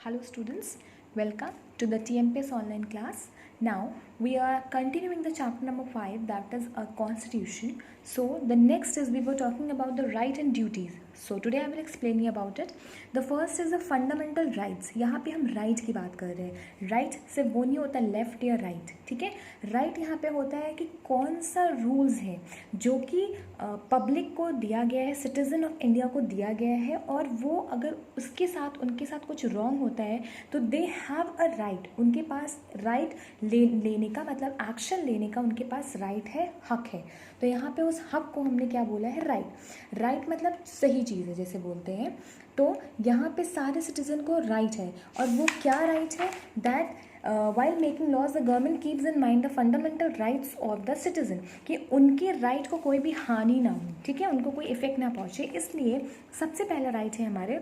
Hello students, welcome to the TMPS online class. Now we are continuing the chapter number 5, that is a constitution. So the next is we were talking about the right and duties. So today I will explain you about it. The first is the fundamental rights. यहाँ पे हम right की बात कर रहे हैं. Right सिर्फ वो नहीं होता left या right, ठीक है. Right यहाँ पे होता है कि कौन सा rules है जो कि पब्लिक को दिया गया है, सिटीजन ऑफ इंडिया को दिया गया है, और वो अगर उसके साथ उनके साथ कुछ रॉन्ग होता है तो दे हैव अ राइट, उनके पास राइट लेने का मतलब एक्शन लेने का उनके पास राइट है, हक है. तो यहाँ पे उस हक को हमने क्या बोला है, राइट. राइट मतलब सही चीज़ है जैसे बोलते हैं. तो यहाँ पे सारे सिटीजन को राइट है, और वो क्या राइट है, that while making laws the government keeps in mind the fundamental rights of the citizen, कि उनके राइट को कोई भी हानि ना हो, ठीक है, उनको कोई इफेक्ट ना पहुँचे. इसलिए सबसे पहला राइट है हमारे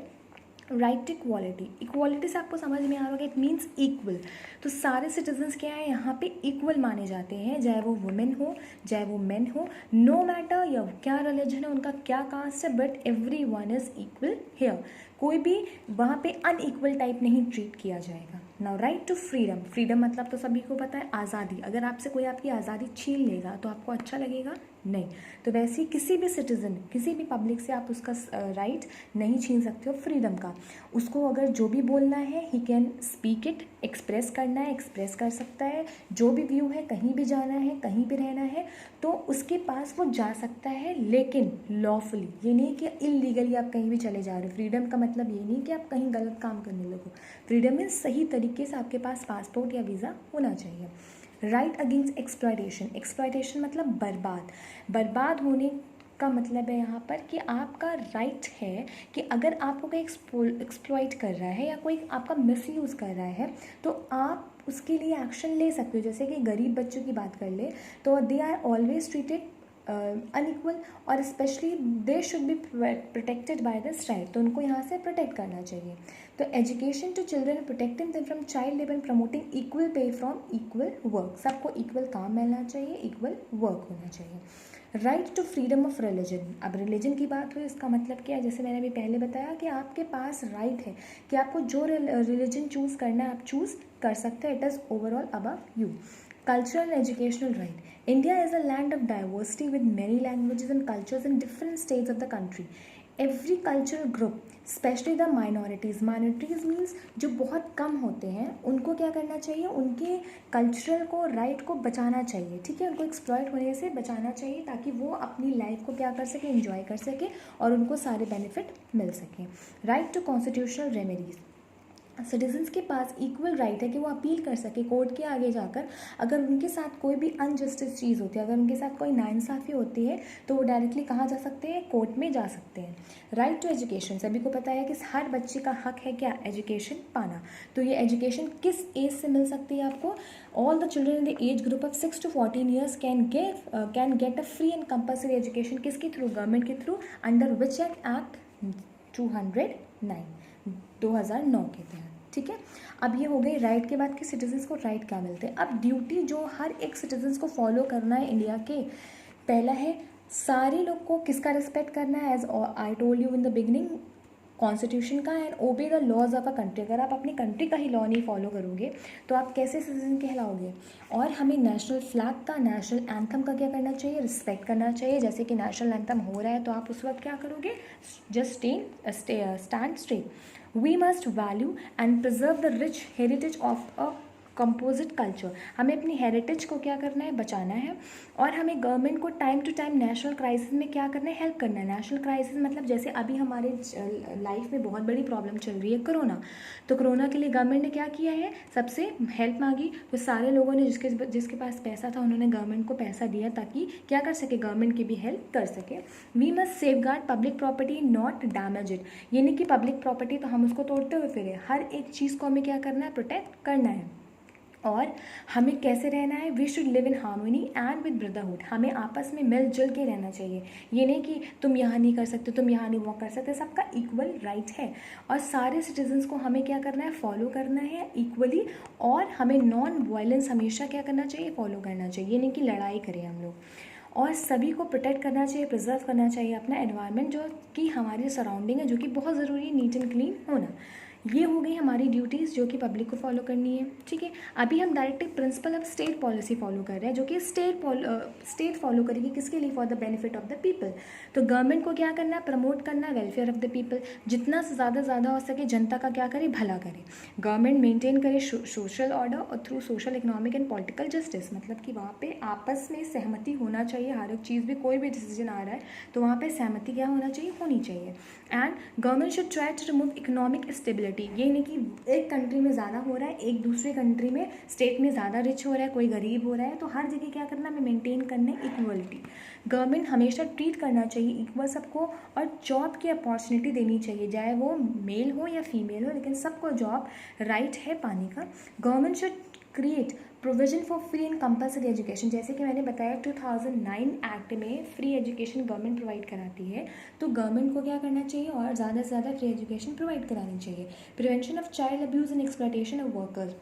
राइट टू इक्वालिटी. इक्वालिटी से आपको समझ में आ रहा होगा, इट मीन्स इक्वल. तो सारे सिटीजन्स क्या है यहाँ पे इक्वल माने जाते हैं, चाहे वो वुमेन हो चाहे वो मेन हो, नो मैटर या क्या रिलीजन है उनका, क्या कास्ट है, but every one is equal here. कोई भी वहाँ पे अनइक्वल टाइप नहीं ट्रीट किया जाएगा. Now right to freedom. Freedom मतलब तो सभी को पता है, आज़ादी. अगर आपसे कोई आपकी आज़ादी छीन लेगा तो आपको अच्छा लगेगा? नहीं. तो वैसे ही किसी भी सिटीज़न, किसी भी पब्लिक से आप उसका राइट नहीं छीन सकते हो फ्रीडम का. उसको अगर जो भी बोलना है he can speak it, express करना है एक्सप्रेस कर सकता है. जो भी व्यू है, कहीं भी जाना है, कहीं भी रहना है तो उसके पास वो जा सकता है, लेकिन लॉफुली. ये नहीं कि इलीगली आप कहीं भी चले जा रहे हो. फ्रीडम का मतलब ये नहीं कि आप कहीं गलत काम करने लगो. फ्रीडम में सही तरीके से आपके पास पासपोर्ट या वीज़ा होना चाहिए. Right against exploitation. एक्सप्लॉयटेशन मतलब बर्बाद. बर्बाद होने का मतलब है यहाँ पर कि आपका राइट है कि अगर आपको कोई एक्सप्लॉइट कर रहा है या कोई आपका मिसयूज़ कर रहा है तो आप उसके लिए एक्शन ले सकते हो. जैसे कि गरीब बच्चों की बात कर ले तो they are always treated unequal, और specially they should be protected by this right. तो उनको यहाँ से प्रोटेक्ट करना चाहिए. तो education to children, protecting them from child labour, promoting equal pay from equal work. सबको इक्वल काम मिलना चाहिए, इक्वल वर्क होना चाहिए. Right to freedom of religion. अब रिलीजन की बात हुई, इसका मतलब क्या है, जैसे मैंने अभी पहले बताया कि आपके पास राइट है कि आपको जो रिलीजन चूज़ करना है आप चूज़ कर सकते हैं. It is overall above you. Cultural and educational right. India is a land of diversity with many languages and cultures in different states of the country. Every cultural group, especially the minorities. Minorities means जो बहुत कम होते हैं उनको क्या करना चाहिए, उनके cultural को, राइट को बचाना चाहिए, ठीक है, उनको एक्सप्लॉइट होने से बचाना चाहिए ताकि वो अपनी लाइफ को क्या कर सके, एंजॉय कर सके और उनको सारे बेनिफिट मिल सकें. Right to constitutional remedies. Citizens के पास इक्वल राइट है कि वो अपील कर सके कोर्ट के आगे जाकर. अगर उनके साथ कोई भी अनजस्टिस चीज़ होती है, अगर उनके साथ कोई नाइंसाफ़ी होती है तो वो डायरेक्टली कहाँ जा सकते हैं, कोर्ट में जा सकते हैं. Right to education. सभी को पता है कि हर बच्चे का हक है क्या, एजुकेशन पाना. तो ये एजुकेशन किस एज से मिल सकती है आपको, all the children in the age group of 6 to 14 years can get a free and compulsory education. किसके थ्रू, गवर्नमेंट के थ्रू, अंडर विच एक्ट 209 2009 के तहत, ठीक है. अब ये हो गई राइट के बाद कि सिटीजन्स को राइट क्या मिलते हैं. अब ड्यूटी जो हर एक सिटीजन्स को फॉलो करना है इंडिया के, पहला है सारे लोग को किसका रिस्पेक्ट करना है, as I told you in the beginning, constitution का, and obey the laws of a country. अगर आप अपनी कंट्री का ही लॉ नहीं फॉलो करोगे तो आप कैसे सिटीजन कहलाओगे. और हमें नेशनल फ्लैग का, नेशनल एंथम का क्या करना चाहिए, रिस्पेक्ट करना चाहिए. जैसे कि नेशनल एंथम हो रहा है तो आप उस वक्त क्या करोगे, just stand straight. We must value and preserve the rich heritage of a composite culture. हमें अपनी हेरिटेज को क्या करना है, बचाना है. और हमें गवर्नमेंट को time to time national crisis में क्या करना है, हेल्प करना है. नेशनल क्राइसिस मतलब जैसे अभी हमारे लाइफ में बहुत बड़ी प्रॉब्लम चल रही है, कोरोना. तो कोरोना के लिए गवर्नमेंट ने क्या किया है, सबसे हेल्प मांगी. तो सारे लोगों ने जिसके पास पैसा था उन्होंने गवर्नमेंट को पैसा दिया ताकि क्या कर सके, गवर्नमेंट की भी हेल्प कर सके. We must safeguard public property, not damage it. ये नहीं कि पब्लिक प्रॉपर्टी तो हम उसको तोड़ते हुए फिरे. हर एक चीज़ को हमें क्या करना है, प्रोटेक्ट करना है. और हमें कैसे रहना है, we should live in harmony and with brotherhood. हमें आपस में मिलजुल के रहना चाहिए. ये नहीं कि तुम यहाँ नहीं कर सकते, तुम यहाँ नहीं वो कर सकते. सबका इक्वल राइट है और सारे सिटीजन्स को हमें क्या करना है, फॉलो करना है इक्वली. और हमें नॉन वायलेंस हमेशा क्या करना चाहिए, फॉलो करना चाहिए. ये नहीं कि लड़ाई करें हम लोग. और सभी को प्रोटेक्ट करना चाहिए, प्रिजर्व करना चाहिए अपना एनवायरनमेंट, जो कि हमारी सराउंडिंग है, जो कि बहुत ज़रूरी है, नीट एंड क्लीन होना. ये हो गई हमारी ड्यूटीज़ जो कि पब्लिक को फॉलो करनी है, ठीक है। अभी हम directly principle of state policy follow कर रहे हैं, जो कि स्टेट फॉलो करेगी किसके लिए, for the benefit of the people. तो गवर्नमेंट को क्या करना है, प्रमोट करना है वेलफेयर ऑफ द पीपल, जितना से ज़्यादा हो सके जनता का क्या करे, भला करे। गवर्नमेंट मेंटेन करे सोशल ऑर्डर और through social economic and political justice, मतलब कि वहाँ पे आपस में सहमति होना चाहिए, हर एक चीज़ भी कोई भी डिसीजन आ रहा है तो वहाँ पे सहमति क्या होना चाहिए, होनी चाहिए। And government should try to remove economic stability, ये नहीं कि एक कंट्री में ज़्यादा हो रहा है, एक दूसरे कंट्री में स्टेट में ज़्यादा रिच हो रहा है, कोई गरीब हो रहा है, तो हर जगह क्या करना है, मेंटेन करना है इक्वलिटी। गवर्नमेंट हमेशा ट्रीट करना चाहिए इक्वल सबको, और जॉब की अपॉर्चुनिटी देनी चाहिए, चाहे वो मेल हो या फीमेल हो, लेकिन सबको जॉब राइट है पाने का। Government should create provision for free and compulsory education, जैसे कि मैंने बताया 2009 एक्ट में फ्री एजुकेशन गवर्नमेंट प्रोवाइड कराती है, तो गवर्नमेंट को क्या करना चाहिए और ज़्यादा से ज़्यादा फ्री एजुकेशन प्रोवाइड करानी चाहिए। Prevention of child abuse and exploitation of workers,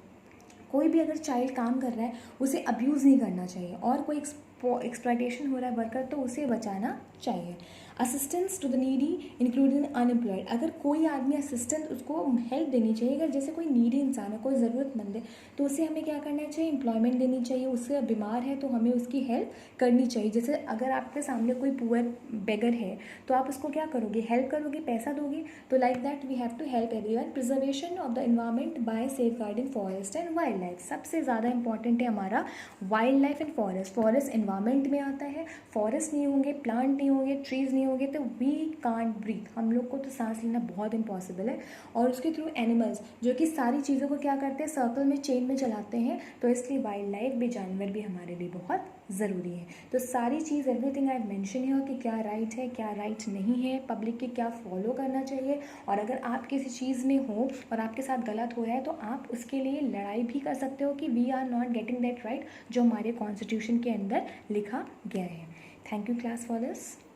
कोई भी अगर चाइल्ड काम कर रहा है उसे अब्यूज़ नहीं करना चाहिए, और कोई एक्सप्लॉयटेशन हो रहा है वर्कर तो उसे बचाना चाहिए। Assistance to the needy including unemployed, अगर कोई आदमी असिस्टेंस उसको हेल्प देनी चाहिए, अगर जैसे कोई नीडी इंसान है, कोई ज़रूरतमंद है, तो उसे हमें क्या करना चाहिए, एम्प्लॉयमेंट देनी चाहिए, उससे बीमार है तो हमें उसकी हेल्प करनी चाहिए। जैसे अगर आपके सामने कोई पुअर बेगर है तो आप उसको क्या करोगे, हेल्प करोगे, पैसा दोगे, तो like that we have to help everyone. Preservation of the environment by safeguarding forest and wildlife, सबसे ज़्यादा इंपॉर्टेंट है हमारा wildlife and forest. Forest environment में आता है, फॉरेस्ट नहीं होंगे, प्लांट नहीं होंगे, ट्रीज़ नहीं होंगे तो वी कांट ब्रीथ, हम लोग को तो सांस लेना बहुत इम्पॉसिबल है। और उसके थ्रू एनिमल्स जो कि सारी चीज़ों को क्या करते हैं, सर्कल में चेन में चलाते हैं, तो इसलिए वाइल्ड लाइफ भी, जानवर भी हमारे लिए बहुत ज़रूरी है। तो सारी चीज़ एवरीथिंग आई मेंशन है कि क्या राइट है, क्या राइट नहीं है, पब्लिक के क्या फॉलो करना चाहिए, और अगर आप किसी चीज़ में हो और आपके साथ गलत हो रहा है तो आप उसके लिए लड़ाई भी कर सकते हो कि we are not getting that right जो हमारे कॉन्स्टिट्यूशन के अंदर लिखा गया है। Thank you class for this.